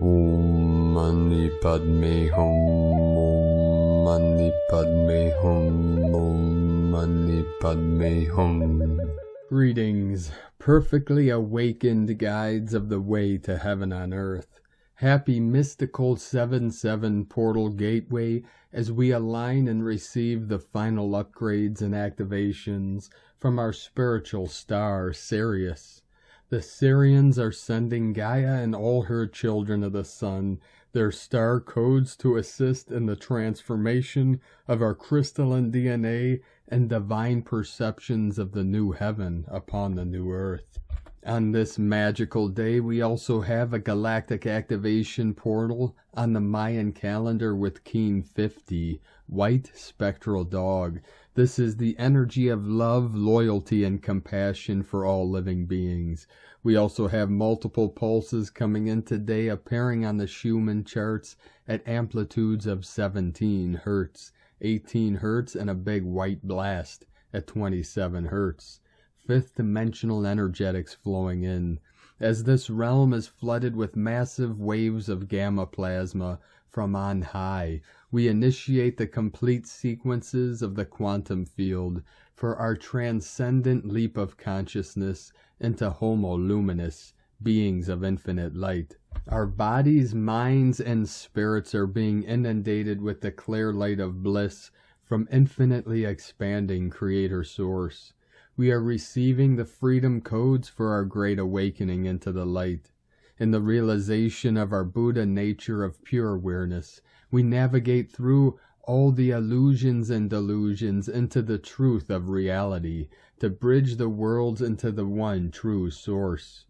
Om Mani Padme Hum. Om Mani Padme Hum. Om Mani Padme Hum. Greetings, perfectly awakened guides of the way to heaven on earth. Happy mystical 7/7 portal gateway as we align and receive the final upgrades and activations from our spiritual star, Sirius. The Sirians are sending Gaia and all her children of the sun their star codes to assist in the transformation of our crystalline DNA and divine perceptions of the new heaven upon the new earth. On this magical day, we also have a galactic activation portal on the Mayan calendar with Keen 50, white spectral dog. This is the energy of love, loyalty, and compassion for all living beings. We also have multiple pulses coming in today appearing on the Schumann charts at amplitudes of 17 Hertz, 18 Hertz, and a big white blast at 27 Hertz. Fifth dimensional energetics flowing in, as this realm is flooded with massive waves of gamma plasma from on high. We initiate the complete sequences of the quantum field for our transcendent leap of consciousness into Homo Luminous, beings of infinite light. Our bodies, minds, and spirits are being inundated with the clear light of bliss from infinitely expanding Creator Source. We are receiving the freedom codes for our great awakening into the light. In the realization of our Buddha nature of pure awareness, we navigate through all the illusions and delusions into the truth of reality, to bridge the worlds into the one true source.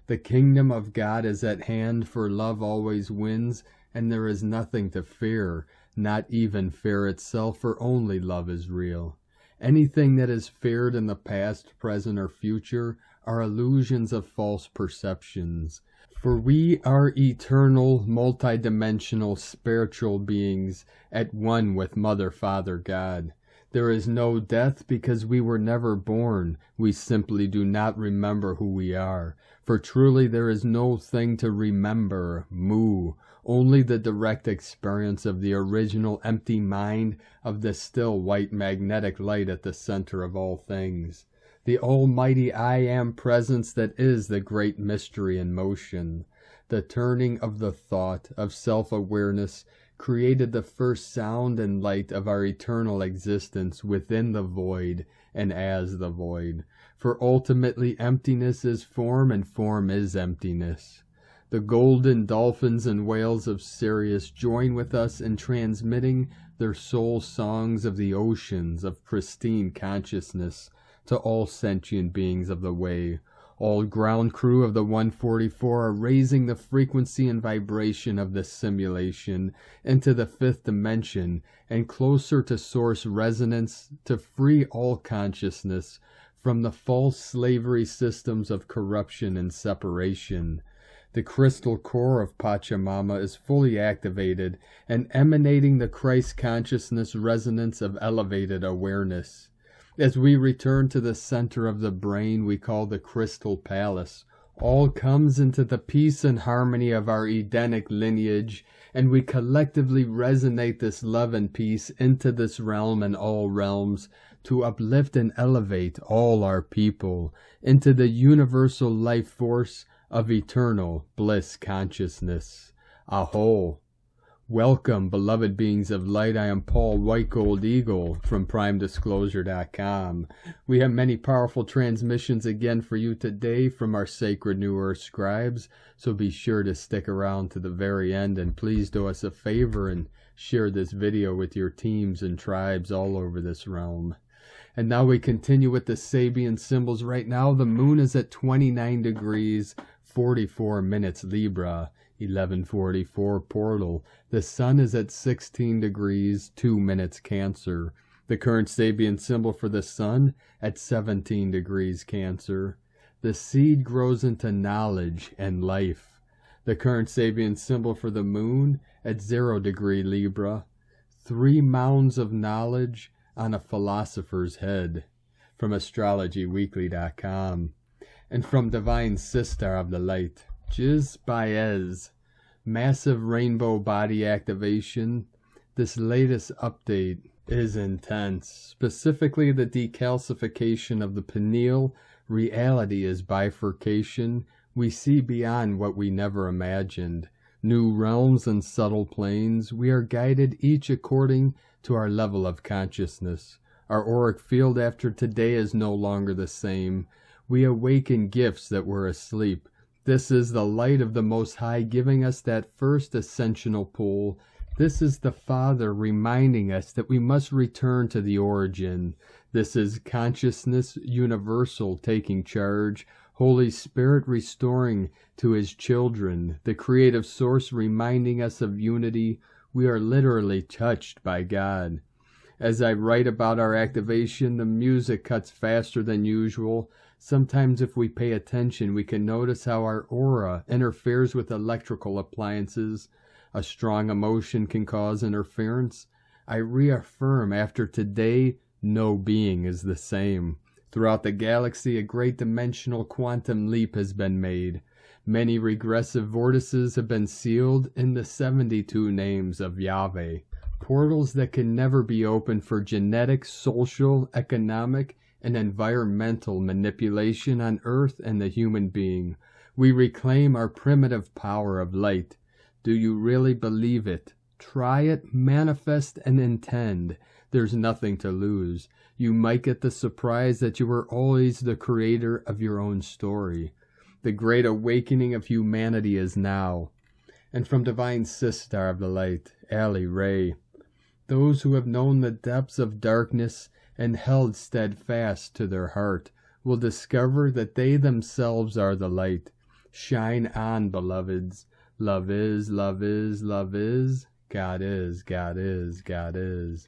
The kingdom of God is at hand, for love always wins, and there is nothing to fear, not even fear itself, for only love is real. Anything that is feared in the past, present, or future are illusions of false perceptions. For we are eternal, multidimensional, spiritual beings at one with Mother, Father, God. There is no death because we were never born. We simply do not remember who we are. For truly there is no thing to remember, moo, only the direct experience of the original empty mind of the still white magnetic light at the center of all things. The almighty I Am presence that is the great mystery in motion. The turning of the thought of self-awareness created the first sound and light of our eternal existence within the void and as the void. For ultimately emptiness is form and form is emptiness. The golden dolphins and whales of Sirius join with us in transmitting their soul songs of the oceans of pristine consciousness to all sentient beings of the way. All ground crew of the 144 are raising the frequency and vibration of this simulation into the fifth dimension and closer to source resonance to free all consciousness from the false slavery systems of corruption and separation. The crystal core of Pachamama is fully activated and emanating the Christ consciousness resonance of elevated awareness. As we return to the center of the brain we call the Crystal Palace, all comes into the peace and harmony of our Edenic lineage, and we collectively resonate this love and peace into this realm and all realms to uplift and elevate all our people into the universal life force of eternal bliss consciousness. Aho! Welcome, beloved beings of light. I am Paul White Gold Eagle from PrimeDisclosure.com. We have many powerful transmissions again for you today from our sacred New Earth scribes, so be sure to stick around to the very end, and please do us a favor and share this video with your teams and tribes all over this realm. And now we continue with the Sabian symbols. Right now the moon is at 29 degrees 44 minutes Libra, 11:44 portal. The sun is at 16 degrees 2 minutes Cancer. The current Sabian symbol for the sun at 17 degrees Cancer. The seed grows into knowledge and life. The current Sabian symbol for the moon at 0 degree Libra. 3 mounds of knowledge on a philosopher's head. From astrologyweekly.com. And from Divine Sister of the Light, Jiz Baez, Massive rainbow body activation. This latest update is intense. Specifically, the decalcification of the pineal. Reality is bifurcation. We see beyond what we never imagined. New realms and subtle planes. We are guided each according to our level of consciousness. Our auric field after today is no longer the same. We awaken gifts that were asleep. This is the light of the Most High giving us that first ascensional pull. This is the Father reminding us that we must return to the origin. This is consciousness universal taking charge. Holy Spirit restoring to His children. The creative source reminding us of unity. We are literally touched by God. As I write about our activation, the music cuts faster than usual. Sometimes if we pay attention, we can notice how our aura interferes with electrical appliances. A strong emotion can cause interference. I reaffirm after today, no being is the same. Throughout the galaxy, a great dimensional quantum leap has been made. Many regressive vortices have been sealed in the 72 names of Yahweh. Portals that can never be opened for genetic, social, economic, and environmental manipulation on Earth and the human being. We reclaim our primitive power of light. Do you really believe it? Try it, manifest, and intend. There's nothing to lose. You might get the surprise that you were always the creator of your own story. The great awakening of humanity is now. And from Divine Sistar of the Light, Ali Ray. Those who have known the depths of darkness and held steadfast to their heart will discover that they themselves are the light. Shine on, beloveds. Love is, love is, love is. God is, God is, God is.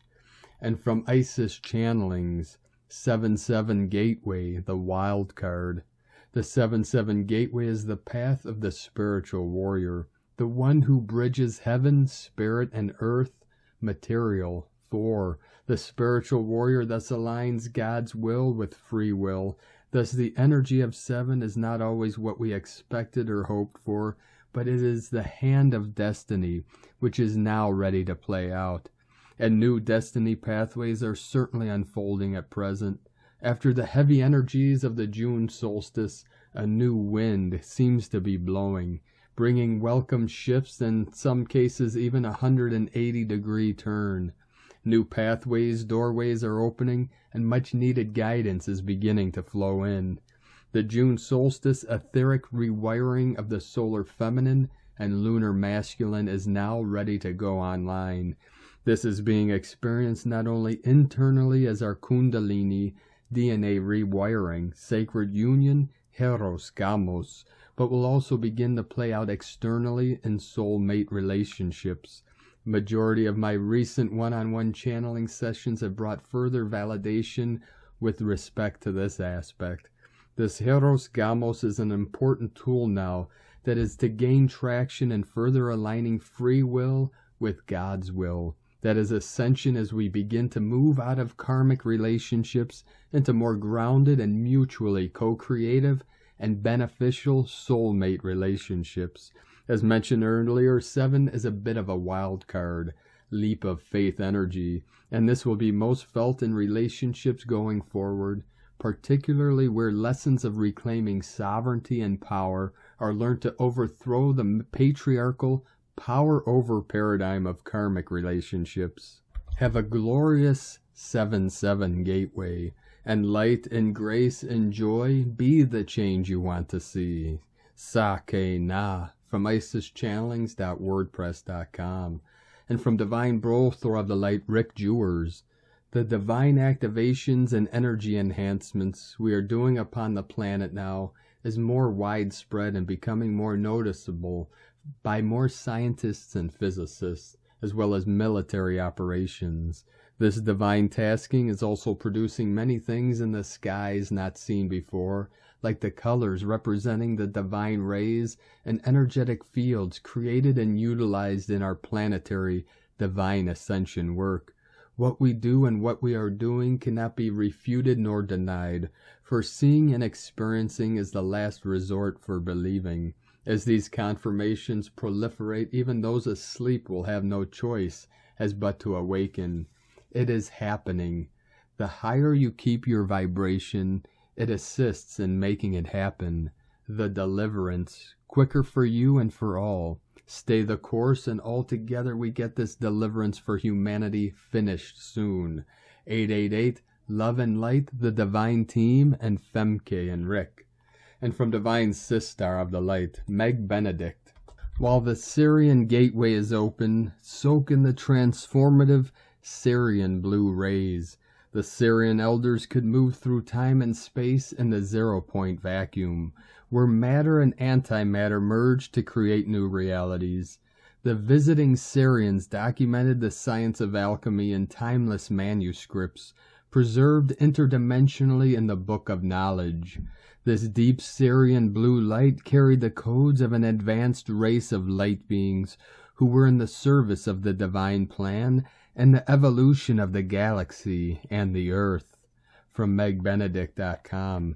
And from Isis Channelings, 7-7 Gateway, the wild card. The 7-7 Gateway is the path of the spiritual warrior, the one who bridges heaven, spirit, and earth, material. 4. The spiritual warrior thus aligns God's will with free will. Thus the energy of 7 is not always what we expected or hoped for, but it is the hand of destiny, which is now ready to play out. And new destiny pathways are certainly unfolding at present. After the heavy energies of the June solstice, a new wind seems to be blowing, bringing welcome shifts and in some cases even a 180-degree turn. New pathways, doorways are opening, and much-needed guidance is beginning to flow in. The June solstice etheric rewiring of the solar feminine and lunar masculine is now ready to go online. This is being experienced not only internally as our Kundalini, DNA rewiring, sacred union, Heros Gamos, but will also begin to play out externally in soulmate relationships. Majority of my recent one-on-one channeling sessions have brought further validation with respect to this aspect. This Heros Gamos is an important tool now that is to gain traction in further aligning free will with God's will. That is ascension as we begin to move out of karmic relationships into more grounded and mutually co-creative and beneficial soulmate relationships. As mentioned earlier, 7 is a bit of a wild card, leap of faith energy, and this will be most felt in relationships going forward, particularly where lessons of reclaiming sovereignty and power are learned to overthrow the patriarchal power over paradigm of karmic relationships. Have a glorious 7-7 gateway, and light and grace and joy be the change you want to see. Sake Na from IsisChannelings.wordpress.com, and from Divine Brothor of the Light Rick Jewers. The divine activations and energy enhancements we are doing upon the planet now is more widespread and becoming more noticeable by more scientists and physicists, as well as military operations. This divine tasking is also producing many things in the skies not seen before, like the colors representing the divine rays and energetic fields created and utilized in our planetary divine ascension work. What we do and what we are doing cannot be refuted nor denied, for seeing and experiencing is the last resort for believing. As these confirmations proliferate, even those asleep will have no choice as but to awaken. It is happening. The higher you keep your vibration, it assists in making it happen. The deliverance, quicker for you and for all. Stay the course, and altogether we get this deliverance for humanity finished soon. 888, Love and Light, the Divine Team, and Femke and Rick. And from Divine Sistar of the Light, Meg Benedict. While the Sirian gateway is open, soak in the transformative Sirian blue rays. The Sirian elders could move through time and space in the zero-point vacuum, where matter and antimatter merge to create new realities. The visiting Sirians documented the science of alchemy in timeless manuscripts, preserved interdimensionally in the Book of Knowledge. This deep Sirian blue light carried the codes of an advanced race of light beings who were in the service of the divine plan and the evolution of the galaxy and the earth. From megbenedict.com.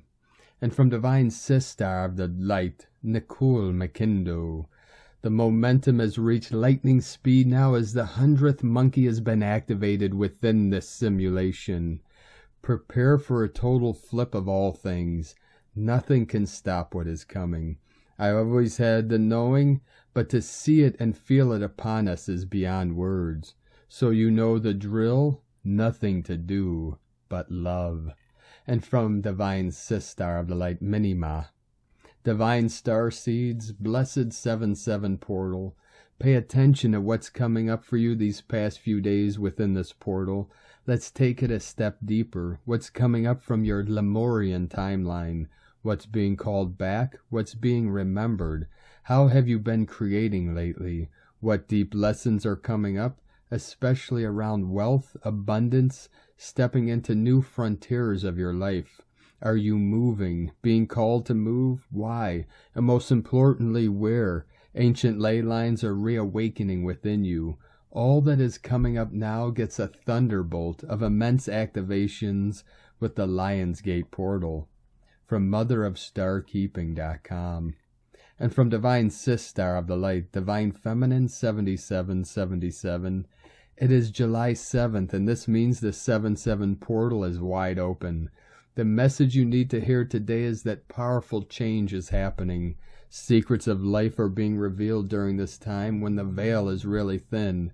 And from Divine Sistar of the Light, Nicole McKindo. The momentum has reached lightning speed now as the 100th monkey has been activated within this simulation. Prepare for a total flip of all things. Nothing can stop what is coming. I always had the knowing, but to see it and feel it upon us is beyond words. So you know the drill, nothing to do but love. And from Divine Sistar of the Light, Minima. Divine Star Seeds, Blessed 7-7 Portal. Pay attention to what's coming up for you these past few days within this portal. Let's take it a step deeper. What's coming up from your Lemurian timeline? What's being called back? What's being remembered? How have you been creating lately? What deep lessons are coming up, especially around wealth, abundance, stepping into new frontiers of your life? Are you moving? Being called to move? Why? And most importantly, where? Ancient ley lines are reawakening within you. All that is coming up now gets a thunderbolt of immense activations with the Lionsgate portal. From motherofstarkeeping.com. And from Divine Sistar of the Light, Divine Feminine 7777. It is July 7th, and this means the 7-7 portal is wide open. The message you need to hear today is that powerful change is happening. Secrets of life are being revealed during this time when the veil is really thin.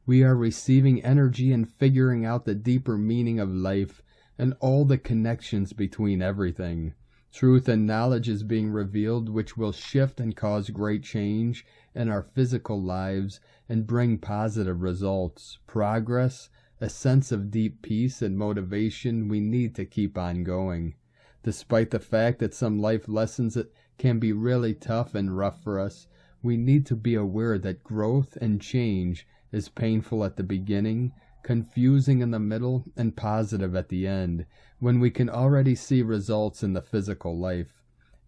We are receiving energy and figuring out the deeper meaning of life and all the connections between everything. Truth and knowledge is being revealed, which will shift and cause great change in our physical lives and bring positive results, progress, a sense of deep peace and motivation we need to keep on going. Despite the fact that some life lessons can be really tough and rough for us, we need to be aware that growth and change is painful at the beginning, confusing in the middle, and positive at the end, when we can already see results in the physical life.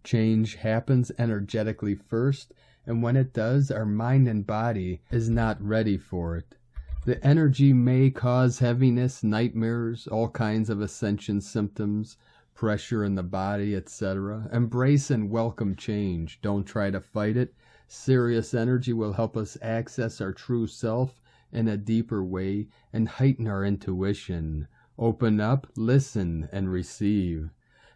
Change happens energetically first, and when it does, our mind and body is not ready for it. The energy may cause heaviness, nightmares, all kinds of ascension symptoms, pressure in the body, etc. Embrace and welcome change. Don't try to fight it. Sirius energy will help us access our true self in a deeper way and heighten our intuition. Open up, listen, and receive.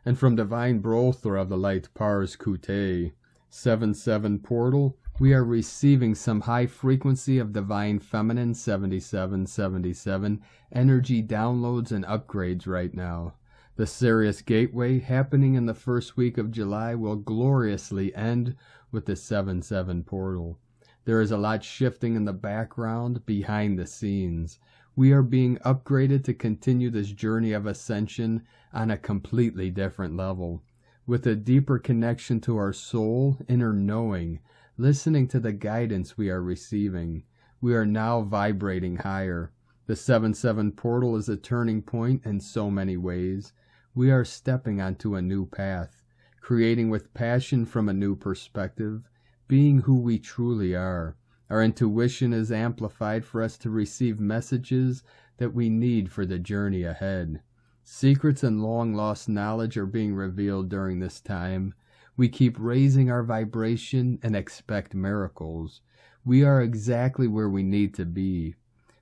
And from Divine Brother of the Light, Pars Kute, 7-7 portal, we are receiving some high frequency of Divine Feminine 7777 energy downloads and upgrades right now. The Sirius Gateway, happening in the first week of July, will gloriously end with the 7-7 portal. There is a lot shifting in the background, behind the scenes. We are being upgraded to continue this journey of ascension on a completely different level, with a deeper connection to our soul, inner knowing, listening to the guidance we are receiving. We are now vibrating higher. The 7-7 portal is a turning point in so many ways. We are stepping onto a new path, creating with passion from a new perspective, being who we truly are. Our intuition is amplified for us to receive messages that we need for the journey ahead. Secrets and long-lost knowledge are being revealed during this time. We keep raising our vibration and expect miracles. We are exactly where we need to be.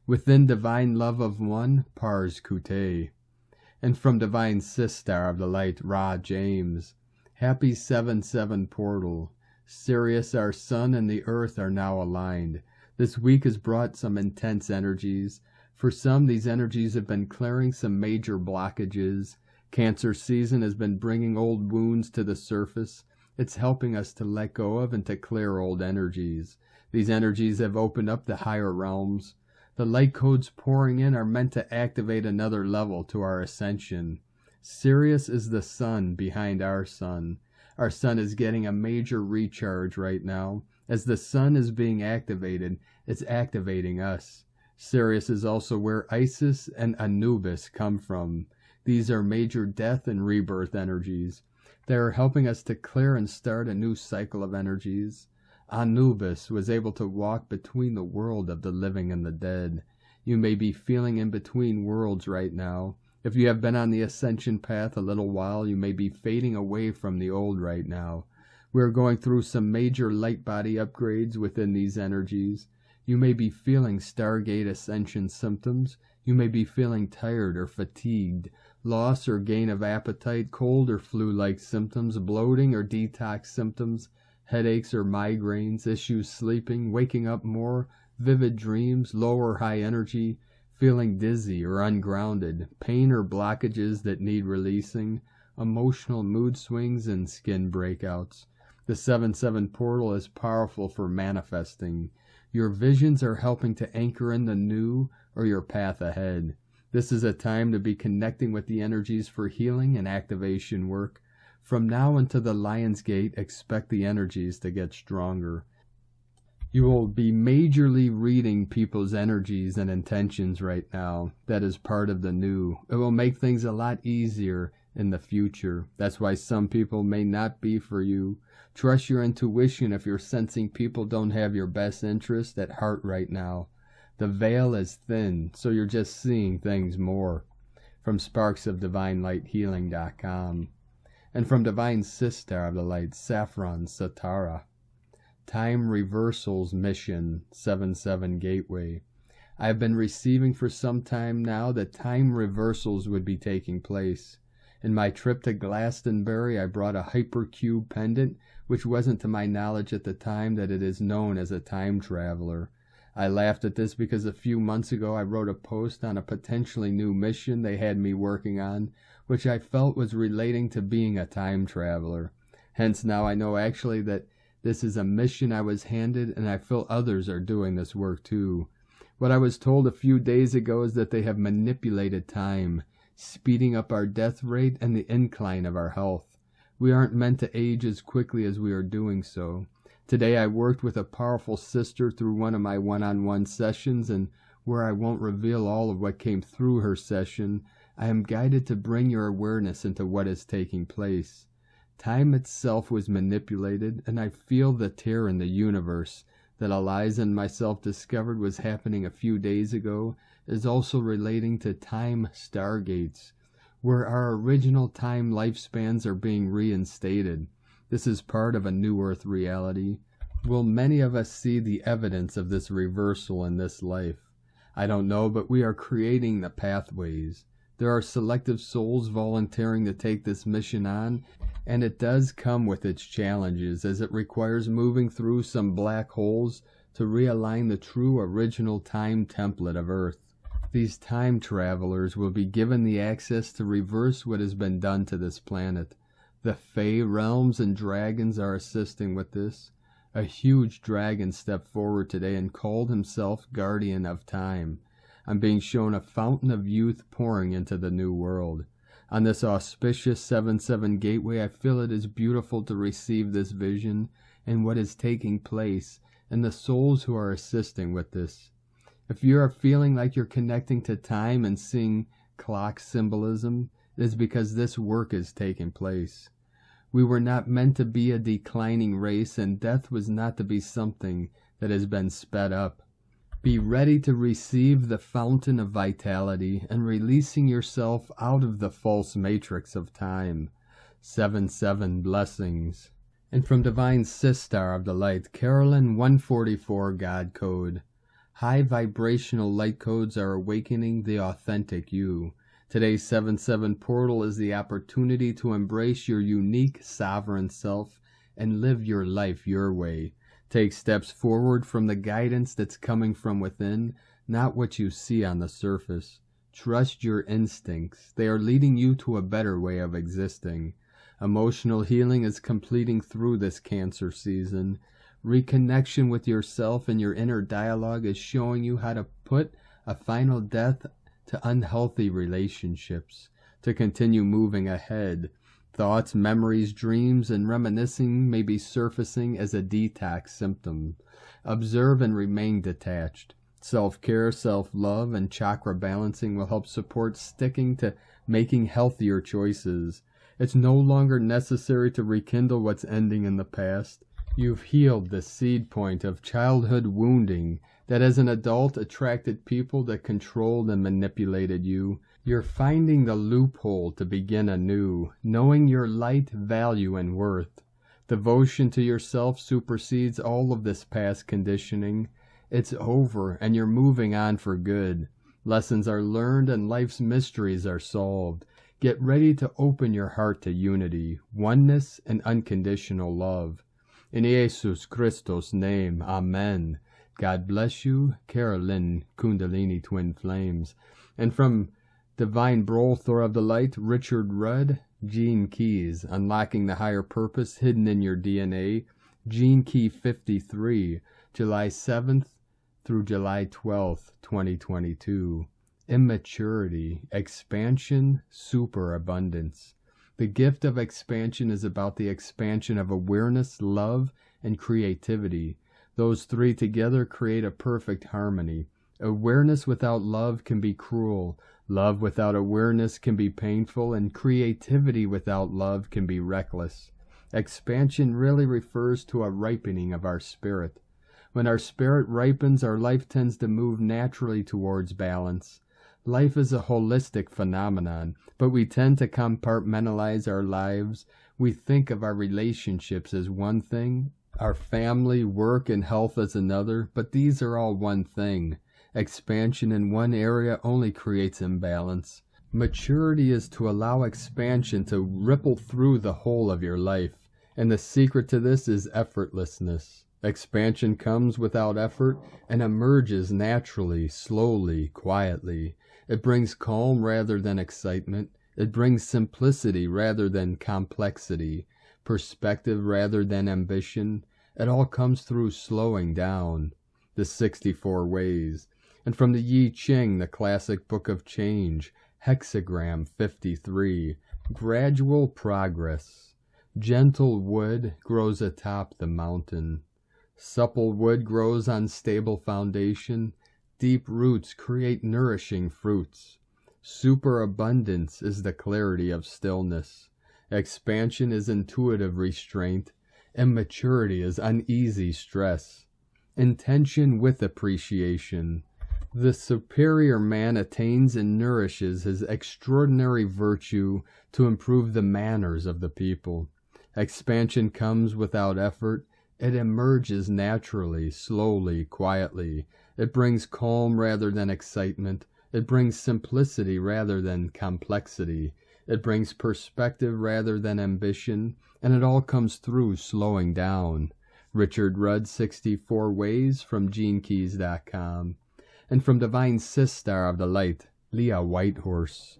Within divine love of one, Pars Kute. And from divine Sistar of the Light, Ra James. Happy 7-7 portal. Sirius, our sun, and the earth are now aligned. This week has brought some intense energies. For some, these energies have been clearing some major blockages. Cancer season has been bringing old wounds to the surface. It's helping us to let go of and to clear old energies. These energies have opened up the higher realms. The light codes pouring in are meant to activate another level to our ascension. Sirius is the sun behind our sun. Our sun is getting a major recharge right now. As the sun is being activated, it's activating us. Sirius is also where Isis and Anubis come from. These are major death and rebirth energies. They are helping us to clear and start a new cycle of energies. Anubis was able to walk between the world of the living and the dead. You may be feeling in between worlds right now. If you have been on the ascension path a little while, you may be fading away from the old right now. We are going through some major light body upgrades within these energies. You may be feeling Stargate ascension symptoms. You may be feeling tired or fatigued, loss or gain of appetite, cold or flu-like symptoms, bloating or detox symptoms, headaches or migraines, issues sleeping, waking up more, vivid dreams, low or high energy, feeling dizzy or ungrounded, pain or blockages that need releasing, emotional mood swings, and skin breakouts. The 7-7 portal is powerful for manifesting. Your visions are helping to anchor in the new or your path ahead. This is a time to be connecting with the energies for healing and activation work. From now until the Lionsgate, expect the energies to get stronger. You will be majorly reading people's energies and intentions right now. That is part of the new. It will make things a lot easier in the future. That's why some people may not be for you. Trust your intuition if you're sensing people don't have your best interest at heart right now. The veil is thin, so you're just seeing things more. From sparksofdivinelighthealing.com. And from Divine Sister of the Light, Saffron Satara. Time Reversal's Mission, 7-7 Gateway. I have been receiving for some time now that time reversals would be taking place. In my trip to Glastonbury, I brought a hypercube pendant, which wasn't to my knowledge at the time that it is known as a time traveler. I laughed at this because a few months ago I wrote a post on a potentially new mission they had me working on, which I felt was relating to being a time traveler. Hence now I know actually that this is a mission I was handed, and I feel others are doing this work too. What I was told a few days ago is that they have manipulated time, speeding up our death rate and the incline of our health. We aren't meant to age as quickly as we are doing so. Today I worked with a powerful sister through one of my one-on-one sessions, and where I won't reveal all of what came through her session, I am guided to bring your awareness into what is taking place. Time itself was manipulated, and I feel the tear in the universe that Eliza and myself discovered was happening a few days ago is also relating to time stargates, where our original time lifespans are being reinstated. This is part of a new Earth reality. Will many of us see the evidence of this reversal in this life? I don't know, but we are creating the pathways. There are selective souls volunteering to take this mission on, and it does come with its challenges, as it requires moving through some black holes to realign the true original time template of Earth. These time travelers will be given the access to reverse what has been done to this planet. The Fae realms and dragons are assisting with this. A huge dragon stepped forward today and called himself Guardian of Time. I'm being shown a fountain of youth pouring into the new world. On this auspicious 7-7 gateway, I feel it is beautiful to receive this vision and what is taking place, and the souls who are assisting with this. If you are feeling like you're connecting to time and seeing clock symbolism, it is because this work is taking place. We were not meant to be a declining race, and death was not to be something that has been sped up. Be ready to receive the fountain of vitality and releasing yourself out of the false matrix of time. 7-7 blessings. And from Divine Sistar of the Light, Carolyn 144 God Code. High vibrational light codes are awakening the authentic you. Today's 7-7 portal is the opportunity to embrace your unique sovereign self and live your life your way. Take steps forward from the guidance that's coming from within, not what you see on the surface. Trust your instincts. They are leading you to a better way of existing. Emotional healing is completing through this Cancer season. Reconnection with yourself and your inner dialogue is showing you how to put a final death to unhealthy relationships, to continue moving ahead. Thoughts, memories, dreams, and reminiscing may be surfacing as a detox symptom. Observe and remain detached. Self-care, self-love, and chakra balancing will help support sticking to making healthier choices. It's no longer necessary to rekindle what's ending in the past. You've healed the seed point of childhood wounding that as an adult attracted people that controlled and manipulated you. You're finding the loophole to begin anew, knowing your light, value, and worth. Devotion to yourself supersedes all of this past conditioning. It's over, and you're moving on for good. Lessons are learned, and life's mysteries are solved. Get ready to open your heart to unity, oneness, and unconditional love. In Jesus Christos' name, Amen. God bless you, Carolyn, Kundalini Twin Flames. And from Divine Brolthor of the Light, Richard Rudd, Gene Keys, Unlocking the Higher Purpose Hidden in Your DNA, Gene Key 53, July 7th through July 12th, 2022. Immaturity, expansion, superabundance. The gift of expansion is about the expansion of awareness, love, and creativity. Those three together create a perfect harmony. Awareness without love can be cruel. Love without awareness can be painful, and creativity without love can be reckless. Expansion really refers to a ripening of our spirit. When our spirit ripens, our life tends to move naturally towards balance. Life is a holistic phenomenon, but we tend to compartmentalize our lives. We think of our relationships as one thing, our family, work, and health as another, but these are all one thing. Expansion in one area only creates imbalance. Maturity is to allow expansion to ripple through the whole of your life, and the secret to this is effortlessness. Expansion comes without effort and emerges naturally, slowly, quietly. It brings calm rather than excitement. It brings simplicity rather than complexity, perspective rather than ambition. It all comes through slowing down. The 64 Ways. And from the Yi Ching, the classic book of change, hexagram 53, gradual progress. Gentle wood grows atop the mountain. Supple wood grows on stable foundation. Deep roots create nourishing fruits. Superabundance is the clarity of stillness. Expansion is intuitive restraint. Immaturity is uneasy stress. Intention with appreciation. The superior man attains and nourishes his extraordinary virtue to improve the manners of the people. Expansion comes without effort. It emerges naturally, slowly, quietly. It brings calm rather than excitement. It brings simplicity rather than complexity. It brings perspective rather than ambition. And it all comes through slowing down. Richard Rudd, 64 Ways, from GeneKeys.com. And from Divine Sistar of the Light, Leah Whitehorse.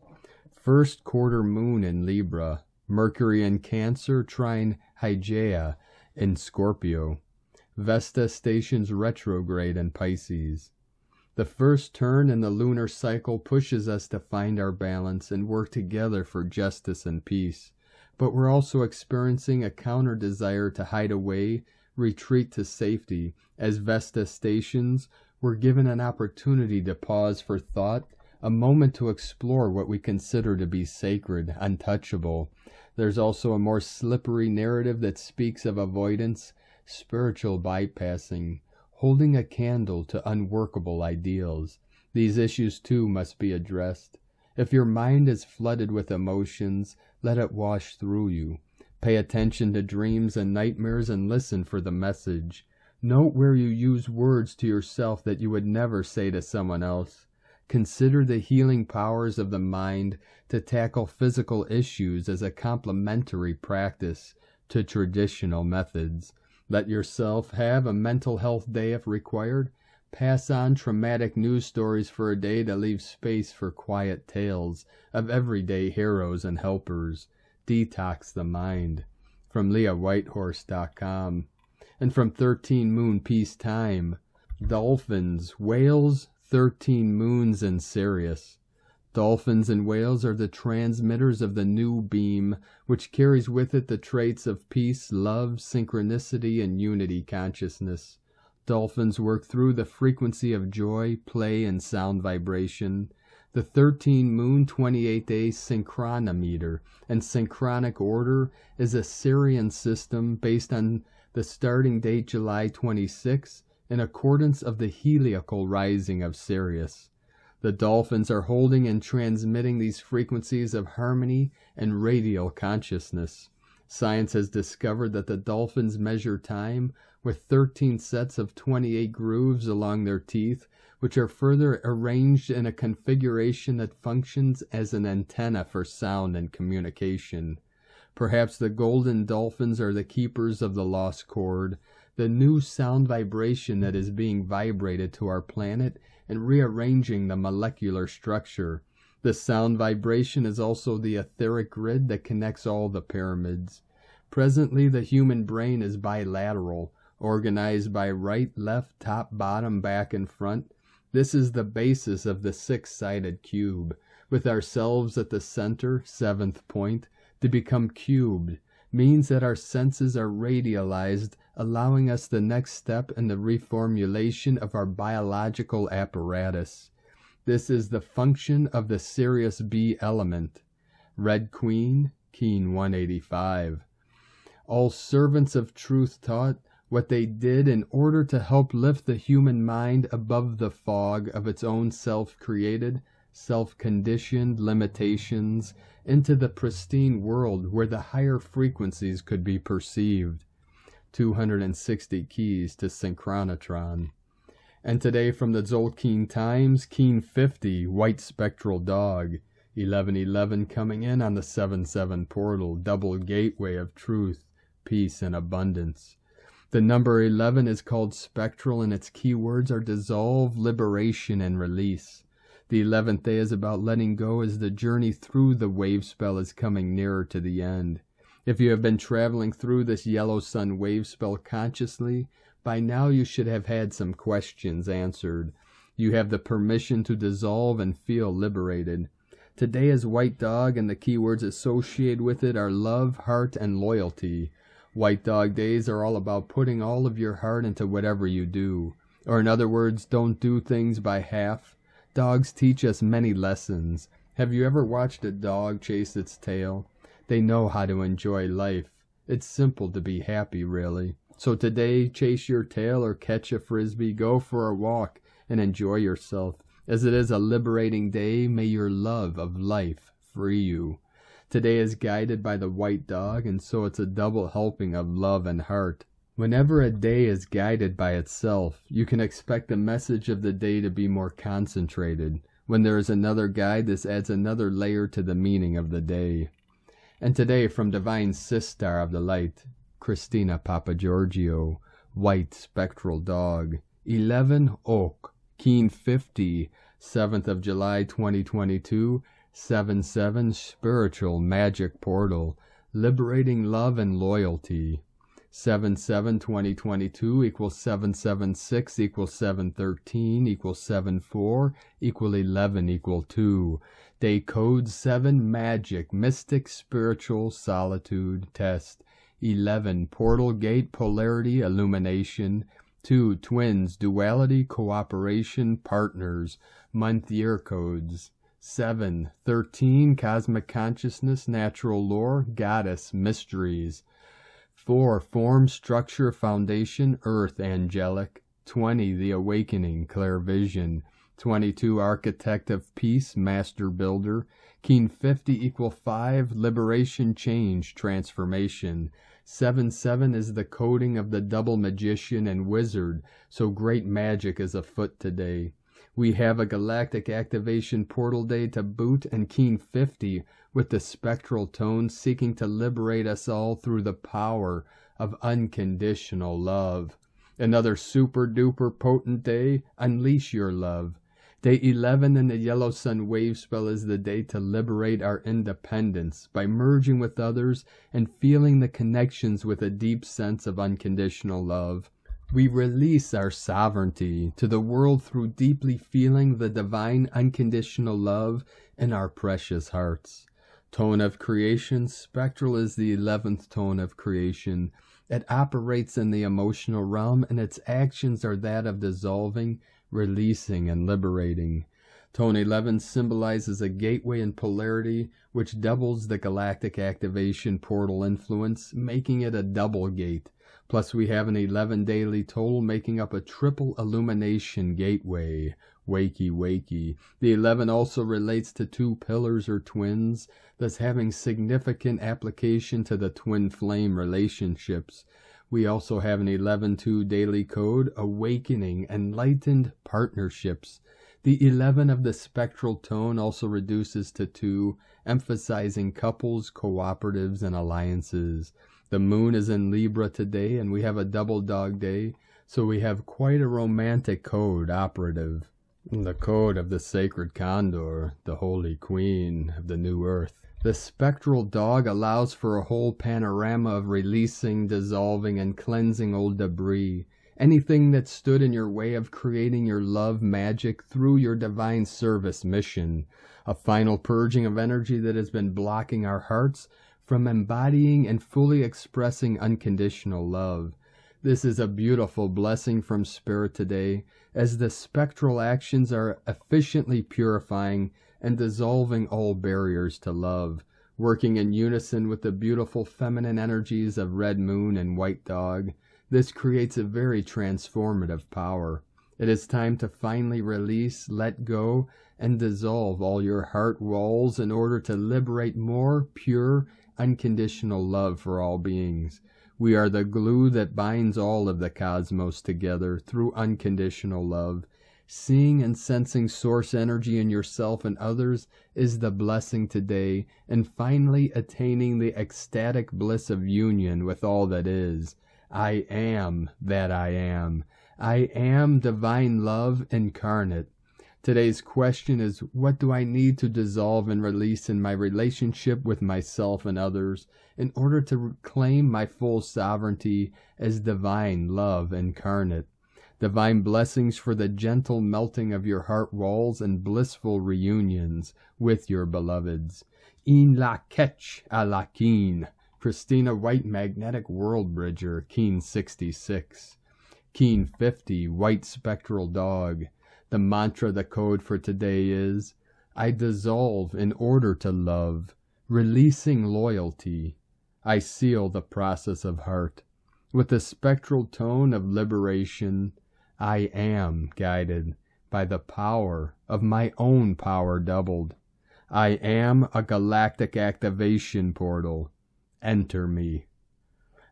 First quarter moon in Libra. Mercury in Cancer, trine Hygeia in Scorpio. Vesta stations retrograde in Pisces. The first turn in the lunar cycle pushes us to find our balance and work together for justice and peace. But we're also experiencing a counter desire to hide away, retreat to safety. As Vesta stations, we're given an opportunity to pause for thought, a moment to explore what we consider to be sacred, untouchable. There's also a more slippery narrative that speaks of avoidance, spiritual bypassing, holding a candle to unworkable ideals. These issues too must be addressed. If your mind is flooded with emotions, let it wash through you. Pay attention to dreams and nightmares and listen for the message. Note where you use words to yourself that you would never say to someone else. Consider the healing powers of the mind to tackle physical issues as a complementary practice to traditional methods. Let yourself have a mental health day if required. Pass on traumatic news stories for a day to leave space for quiet tales of everyday heroes and helpers. Detox the mind. From LeahWhitehorse.com. And from 13 Moon Peace Time, Dolphins, Whales, 13 Moons in Sirius. Dolphins and whales are the transmitters of the new beam, which carries with it the traits of peace, love, synchronicity, and unity consciousness. Dolphins work through the frequency of joy, play, and sound vibration. The 13 Moon 28-day synchronometer and synchronic order is a Sirian system based on the starting date July 26, in accordance of the heliacal rising of Sirius. The dolphins are holding and transmitting these frequencies of harmony and radial consciousness. Science has discovered that the dolphins measure time with 13 sets of 28 grooves along their teeth, which are further arranged in a configuration that functions as an antenna for sound and communication. Perhaps the golden dolphins are the keepers of the lost chord, the new sound vibration that is being vibrated to our planet and rearranging the molecular structure. The sound vibration is also the etheric grid that connects all the pyramids. Presently, the human brain is bilateral, organized by right, left, top, bottom, back, and front. This is the basis of the six-sided cube, with ourselves at the center, seventh point. To become cubed means that our senses are radialized, allowing us the next step in the reformulation of our biological apparatus. This is the function of the Sirius B element. Red Queen, Keen 185. All servants of truth taught what they did in order to help lift the human mind above the fog of its own self-created, self-conditioned limitations into the pristine world where the higher frequencies could be perceived. 260 keys to synchronitron. And today from the Zolkeen Times, Keen 50, White Spectral Dog, 1111 coming in on the 7-7 portal, double gateway of truth, peace, and abundance. The number 11 is called Spectral, and its keywords are dissolve, liberation, and release. The 11th day is about letting go as the journey through the wave spell is coming nearer to the end. If you have been traveling through this yellow sun wave spell consciously, by now you should have had some questions answered. You have the permission to dissolve and feel liberated. Today is White Dog, and the keywords associated with it are love, heart, and loyalty. White Dog days are all about putting all of your heart into whatever you do. Or in other words, don't do things by half. Dogs teach us many lessons. Have you ever watched a dog chase its tail? They know how to enjoy life. It's simple to be happy, really. So today, chase your tail or catch a frisbee, go for a walk, and enjoy yourself. As it is a liberating day, may your love of life free you. Today is guided by the White Dog, and so it's a double helping of love and heart. Whenever a day is guided by itself, you can expect the message of the day to be more concentrated. When there is another guide, this adds another layer to the meaning of the day. And today, from Divine Sistar of the Light, Christina Papagiorgio, White Spectral Dog, 11 Oak, Keen 50, 7th of July 2022, 7-7 Spiritual Magic Portal, Liberating Love and Loyalty. 7-7-2022 equals 7-7-6 equals 7-13 equals 7-4 equal 11 equal 2. Day code 7 Magic Mystic Spiritual Solitude Test. 11 Portal Gate Polarity Illumination. 2 Twins Duality Cooperation Partners. Month Year Codes. 7-13 Cosmic Consciousness Natural Lore Goddess Mysteries. 4 Form, Structure, Foundation, Earth, Angelic. 20 The Awakening, Clairvision. 22 Architect of Peace, Master Builder. Keen 50 equal 5 Liberation, Change, Transformation. 7-7 is the coding of the double magician and wizard, so great magic is afoot today. We have a galactic activation portal day to boot, and Keen 50 with the spectral tone seeking to liberate us all through the power of unconditional love. Another super duper potent day, unleash your love. Day 11 in the Yellow Sun wave spell is the day to liberate our independence by merging with others and feeling the connections with a deep sense of unconditional love. We release our sovereignty to the world through deeply feeling the divine unconditional love in our precious hearts. Tone of creation, Spectral is the 11th tone of creation. It operates in the emotional realm, and its actions are that of dissolving, releasing, and liberating. Tone 11 symbolizes a gateway in polarity, which doubles the galactic activation portal influence, making it a double gate. Plus we have an 11 daily total, making up a triple illumination gateway. Wakey, wakey. The 11 also relates to two pillars or twins, thus having significant application to the twin flame relationships. We also have an 11-2 daily code, awakening, enlightened partnerships. The 11 of the spectral tone also reduces to 2, emphasizing couples, cooperatives, and alliances. The moon is in Libra today, and we have a double dog day, so we have quite a romantic code operative. The code of the sacred Condor, the holy queen of the new earth. The spectral dog allows for a whole panorama of releasing, dissolving, and cleansing old debris. Anything that stood in your way of creating your love magic through your divine service mission. A final purging of energy that has been blocking our hearts from embodying and fully expressing unconditional love. This is a beautiful blessing from Spirit today, as the spectral actions are efficiently purifying and dissolving all barriers to love, working in unison with the beautiful feminine energies of Red Moon and White Dog. This creates a very transformative power. It is time to finally release, let go, and dissolve all your heart walls in order to liberate more pure, unconditional love for all beings. We are the glue that binds all of the cosmos together through unconditional love. Seeing and sensing source energy in yourself and others is the blessing today, and finally attaining the ecstatic bliss of union with all that is. I am that I am. I am divine love incarnate. Today's question is, what do I need to dissolve and release in my relationship with myself and others in order to claim my full sovereignty as divine love incarnate? Divine blessings for the gentle melting of your heart walls and blissful reunions with your beloveds. In la ketch a la keen. Christina White, Magnetic World Bridger, Keen 66. Keen 50, White Spectral Dog. The mantra, the code for today is, I dissolve in order to love, releasing loyalty. I seal the process of heart. With the spectral tone of liberation, I am guided by the power of my own power doubled. I am a galactic activation portal. Enter me.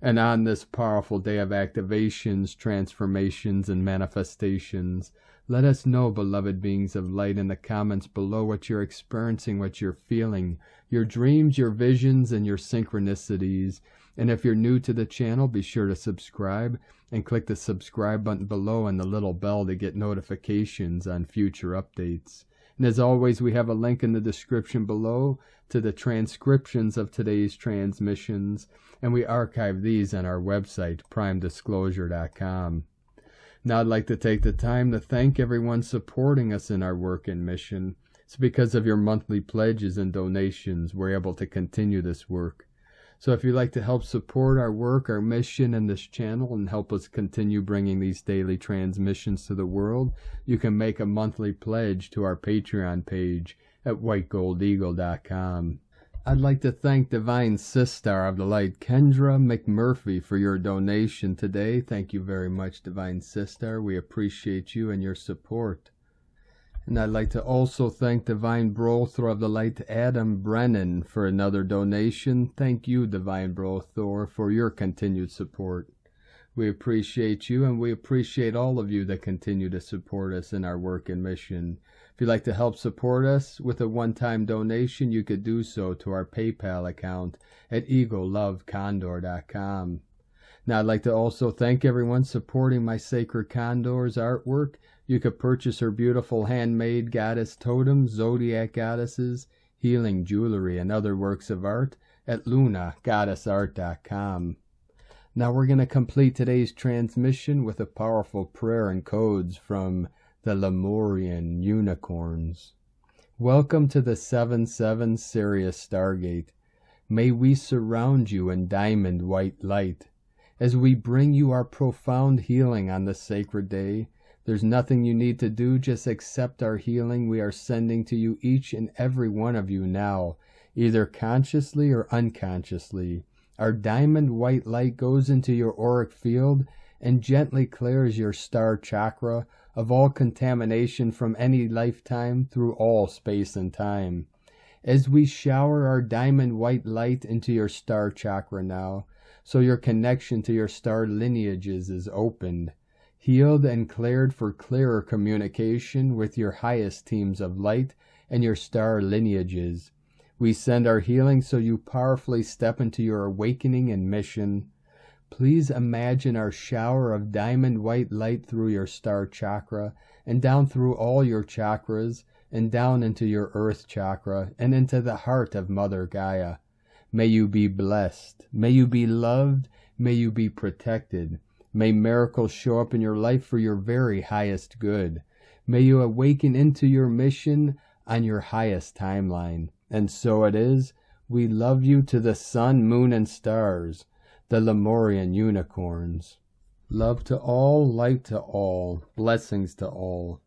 And on this powerful day of activations, transformations, and manifestations, let us know, beloved beings of light, in the comments below what you're experiencing, what you're feeling, your dreams, your visions, and your synchronicities. And if you're new to the channel, be sure to subscribe and click the subscribe button below and the little bell to get notifications on future updates. And as always, we have a link in the description below to the transcriptions of today's transmissions, and we archive these on our website, primedisclosure.com. Now I'd like to take the time to thank everyone supporting us in our work and mission. It's because of your monthly pledges and donations we're able to continue this work. So if you'd like to help support our work, our mission, and this channel, and help us continue bringing these daily transmissions to the world, you can make a monthly pledge to our Patreon page at whitegoldeagle.com. I'd like to thank Divine Sistar of the Light, Kendra McMurphy, for your donation today. Thank you very much, Divine Sistar. We appreciate you and your support. And I'd like to also thank Divine Brothor of the Light Adam Brennan for another donation. Thank you, Divine Brothor, for your continued support. We appreciate you, and we appreciate all of you that continue to support us in our work and mission. If you'd like to help support us with a one-time donation, you could do so to our PayPal account at egolovecondor.com. Now, I'd like to also thank everyone supporting my Sacred Condor's artwork. You could purchase her beautiful handmade goddess totems, zodiac goddesses, healing jewelry, and other works of art at lunagoddessart.com. Now we're going to complete today's transmission with a powerful prayer and codes from the Lemurian unicorns. Welcome to the 7-7 Sirius Stargate. May we surround you in diamond white light. As we bring you our profound healing on this sacred day, there's nothing you need to do, just accept our healing we are sending to you, each and every one of you now, either consciously or unconsciously. Our diamond white light goes into your auric field and gently clears your star chakra of all contamination from any lifetime through all space and time. As we shower our diamond white light into your star chakra now, so your connection to your star lineages is opened, healed and cleared for clearer communication with your highest teams of light and your star lineages. We send our healing so you powerfully step into your awakening and mission. Please imagine our shower of diamond white light through your star chakra and down through all your chakras and down into your earth chakra and into the heart of Mother Gaia. May you be blessed. May you be loved. May you be protected. May miracles show up in your life for your very highest good. May you awaken into your mission on your highest timeline. And so it is. We love you to the sun, moon, and stars, the Lemurian unicorns. Love to all, light to all, blessings to all.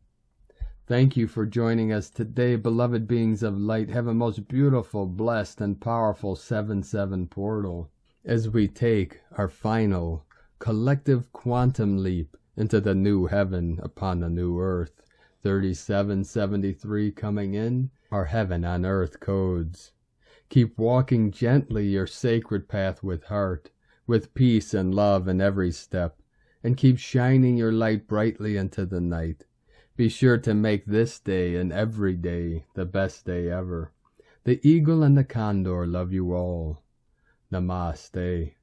Thank you for joining us today, beloved beings of light. Have a most beautiful, blessed, and powerful 7-7 portal as we take our final collective quantum leap into the new heaven upon the new earth. 3773 coming in, our heaven on earth codes. Keep walking gently your sacred path with heart, with peace and love in every step, and keep shining your light brightly into the night. Be sure to make this day and every day the best day ever. The eagle and the condor love you all. Namaste.